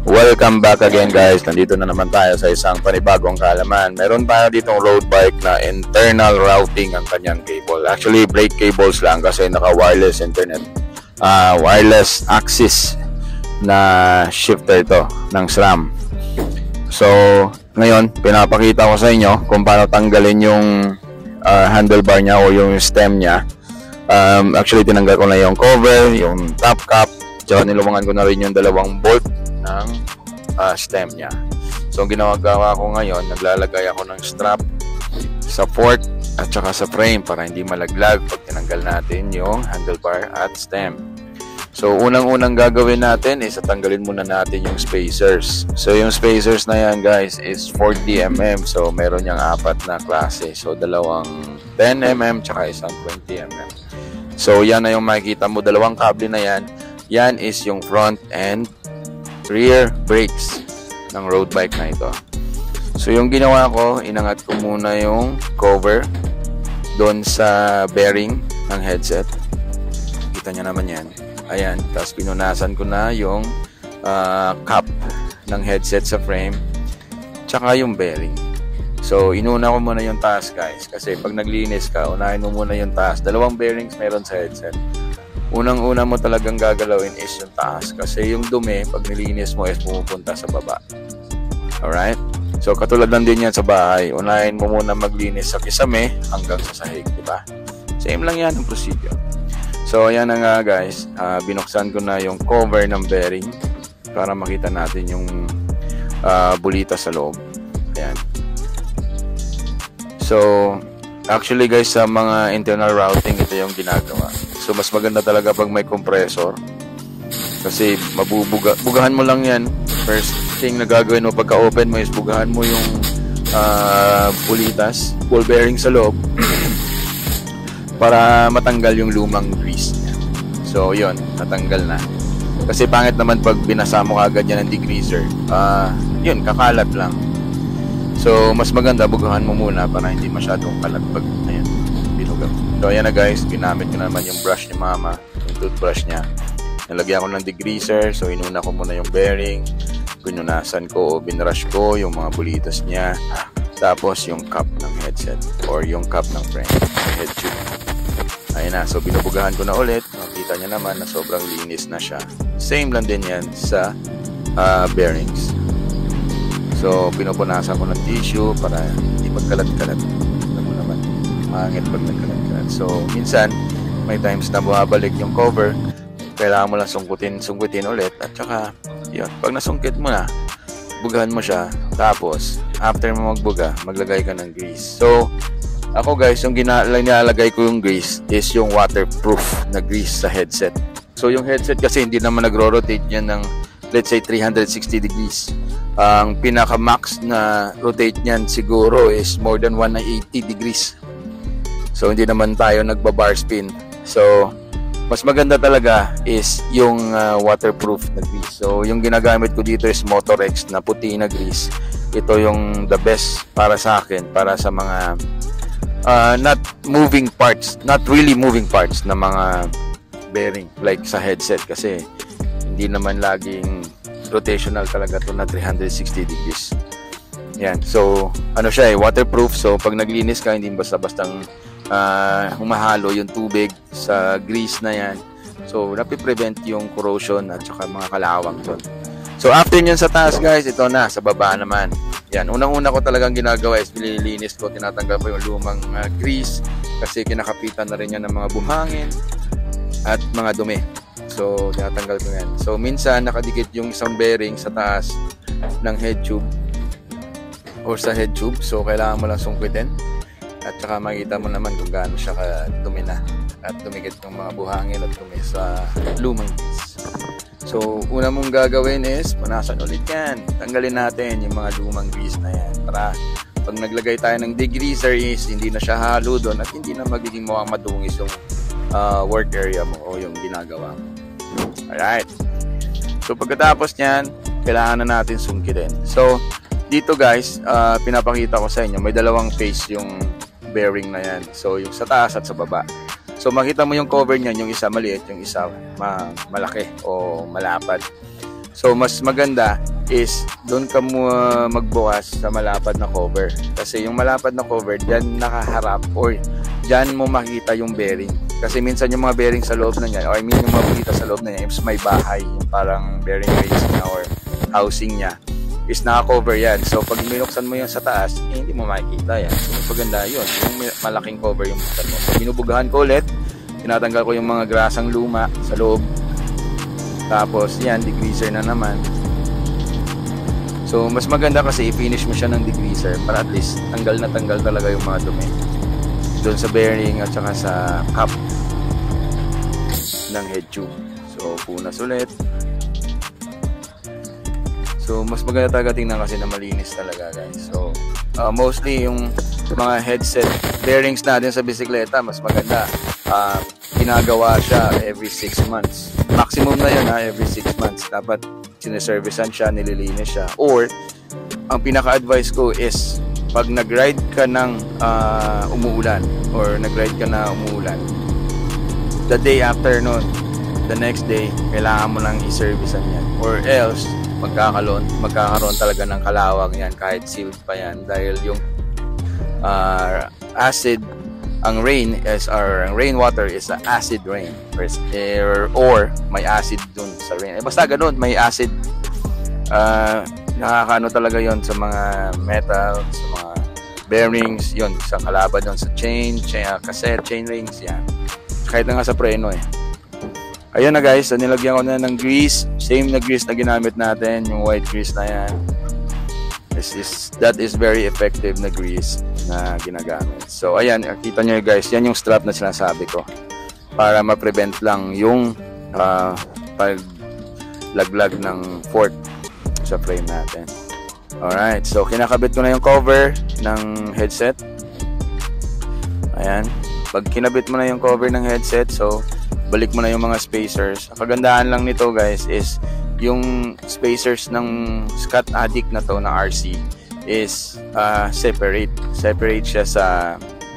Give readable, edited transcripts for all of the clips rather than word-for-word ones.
Welcome back again guys. Nandito na naman tayo sa isang panibagong kaalaman. Meron tayo ditong road bike na internal routing ang kanyang cable. Actually brake cables lang kasi naka wireless internet. Wireless axis na shifter ito ng SRAM. So ngayon pinapakita ko sa inyo kung paano tanggalin yung handlebar niya o yung stem niya. Actually tinanggal ko na yung cover, yung top cap, tsaka nilumangan ko na rin yung dalawang bolt ng stem niya. So ang ginagawa ko ngayon, naglalagay ako ng strap sa fork at saka sa frame para hindi malaglag pag tinanggal natin yung handlebar at stem. So unang-unang gagawin natin is tanggalin muna natin yung spacers. So yung spacers na yan guys is 40mm. So meron niyang apat na klase. So dalawang 10mm tsaka isang 20mm. So yan na yung makikita mo, dalawang kable na yan. Yan is yung front and rear brakes ng road bike na ito. So yung ginawa ko, inangat ko muna yung cover doon sa bearing ng headset. Kita nyo naman yan. Ayan, tapos pinunasan ko na yung cap ng headset sa frame tsaka yung bearing. So inuna ko muna yung taas guys, kasi pag naglinis ka, unahin mo muna yung taas. Dalawang bearings meron sa headset. Unang-una mo talagang gagalawin is yung taas, kasi yung dumi pag nilinis mo is pumupunta sa baba. Alright? So katulad lang din yan sa bahay. Unahin mo muna maglinis sa kisame hanggang sa sahig, diba? Same lang yan ang procedure. So ayan na nga guys, binuksan ko na yung cover ng bearing para makita natin yung bulita sa loob. Ayan. So actually guys, sa mga internal routing ito yung ginagawa. So mas maganda talaga pag may compressor, kasi bugahan mo lang yan. First thing na gagawin mo pagka open mo is bugahan mo yung bulitas, ball bearing sa loob para matanggal yung lumang grease niya. So yun, natanggal na. Kasi pangit naman pag binasa mo agad yan ng degreaser. Yun, kakalat lang. So mas maganda bugahan mo muna para hindi masyadong kalat pag ayan, binuga. So ayan na guys, ginamit ko naman yung brush ni mama, yung toothbrush niya. Nalagyan ko ng degreaser, so inuna ko muna yung bearing, pinunasan ko o binrush ko yung mga bulitas niya, tapos yung cap ng headset or yung cap ng frame, head tube. Ayun na, so binubugahan ko na ulit. Makita nyo naman na sobrang linis na siya. Same lang din yan sa bearings. So pinupunasan ko ng tissue para hindi magkalat-kalat. Alam mo naman, mangit pag nagkalat-kalat. So minsan may times na bumabalik yung cover, kailangan mo lang sungkutin ulit, at saka yun, pag nasungkit mo na, bugahan mo siya, tapos after mo magbuga, maglagay ka ng grease. So ako guys, yung nilalagay ko yung grease is yung waterproof na grease sa headset. So yung headset kasi hindi naman nagro-rotate yan ng, let's say, 360 degrees. Ang pinaka-max na rotate niyan siguro is more than 180 degrees. So hindi naman tayo nagba-bar spin. So mas maganda talaga is yung waterproof na grease. So yung ginagamit ko dito is Motorex na puti na grease. Ito yung the best para sa akin, para sa mga not really moving parts na mga bearing like sa headset, kasi hindi naman laging rotational talaga to na 360 degrees. Yan. So ano siya waterproof. So pag naglinis ka, hindi basta-bastang humahalo yung tubig sa grease na yan. So napiprevent yung corrosion at saka mga kalawang doon. So after nyan sa taas guys, ito na sa baba naman. Yan, unang-una ko talagang ginagawa is nililinis ko, tinatanggal ko yung lumang grease, kasi kinakapitan na rin yan ng mga buhangin at mga dumi. So tinatanggal ko yan. So minsan nakadikit yung isang bearing sa taas ng head tube or sa head tube, so kailangan mo lang sungkitin at saka makita mo naman kung gaano siya kadumi na at dumikit yung mga buhangin at dumi sa lumang grease. So una mong gagawin is punasan ulit yan, tanggalin natin yung mga lumang grease na yan para pag naglagay tayo ng degreaser is hindi na siya halo doon at hindi na magiging mukhang madungis yung work area mo o yung ginagawa mo. Alright, so pagkatapos nyan, kailangan na natin sungkitin. So dito guys, pinapakita ko sa inyo, may dalawang face yung bearing na yan. So yung sa taas at sa baba. So makita mo yung cover niyan, yung isa maliit, yung isa malaki o malapad. So mas maganda is doon ka mo magbukas sa malapad na cover. Kasi yung malapad na cover, dyan nakaharap or dyan mo makita yung bearing. Kasi minsan yung mga bearing sa loob na niya, or I mean yung makikita sa loob na niya, is may bahay, yung parang bearing race niya or housing niya, is naka-cover yan. So pag minuksan mo yan sa taas, hindi mo makikita yan. So maganda yun, yung malaking cover yung buksan mo. So binubugahan ko ulit, tinatanggal ko yung mga grasang luma sa loob. Tapos yan, degreaser na naman. So mas maganda kasi i-finish mo siya ng degreaser para at least tanggal na tanggal talaga yung mga dumi doon sa bearing at saka sa cap ng head tube. So punas ulit. So mas maganda talaga tingnan kasi na malinis talaga, guys. So mostly yung mga headset bearings natin sa bisikleta, mas maganda ginagawa siya every 6 months. Maximum na yun every 6 months. Dapat sineservicean siya, nililinis siya. Or ang pinaka-advice ko is pag nag-ride ka ng umuulan or nag-ride ka na umuulan, the day after nun, the next day, kailangan mo lang i-servicean yan. Or else, magkakaroon talaga ng kalawang yan kahit sealed pa yan. Dahil yung acid, ang rainwater is a acid rain or may acid dun sa rain. Basta ganun, may acid. Nakakano talaga yon sa mga metal, sa mga bearings, yon sa kalaban yon sa cassette, chain rings, yan. Kahit na nga sa preno eh. Ayun na guys, so nilagyan ko na ng grease, same na grease na ginamit natin, yung white grease na yan. That is very effective na grease na ginagamit. So ayan, kita nyo guys, yan yung strap na sinasabi ko para ma-prevent lang yung paglaglag ng fork sa frame natin. Alright, so kinakabit ko na yung cover ng headset. Ayan, pag kinabit mo na yung cover ng headset, so balik mo na yung mga spacers. Ang kagandahan lang nito guys is yung spacers ng Scott Addict na to na RC is separate siya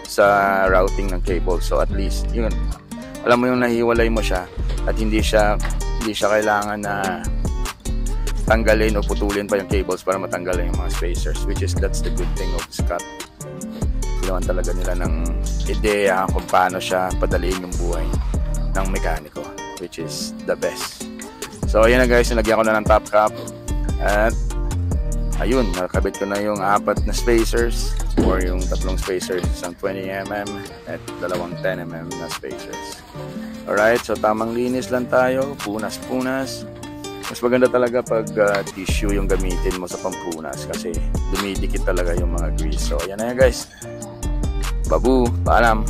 sa routing ng cable. So at least yun, alam mo yung nahiwalay mo siya at hindi siya kailangan na tanggalin o putulin pa yung cables para matanggal yung mga spacers, which is that's the good thing of Scott. Ginawan talaga nila ng ideya kung paano siya padaliin yung buhay ng mekaniko, which is the best. So ayan na guys, nilagyan ko na ng top cap at ayun, nakakabit ko na yung 4 na spacers or yung 3 spacers, isang 20mm at 2 10mm na spacers. Alright, so tamang linis lang tayo, punas. Mas maganda talaga pag tissue yung gamitin mo sa pampunas kasi dumidikit talaga yung mga grease. So ayan na yan guys, babu, paalam.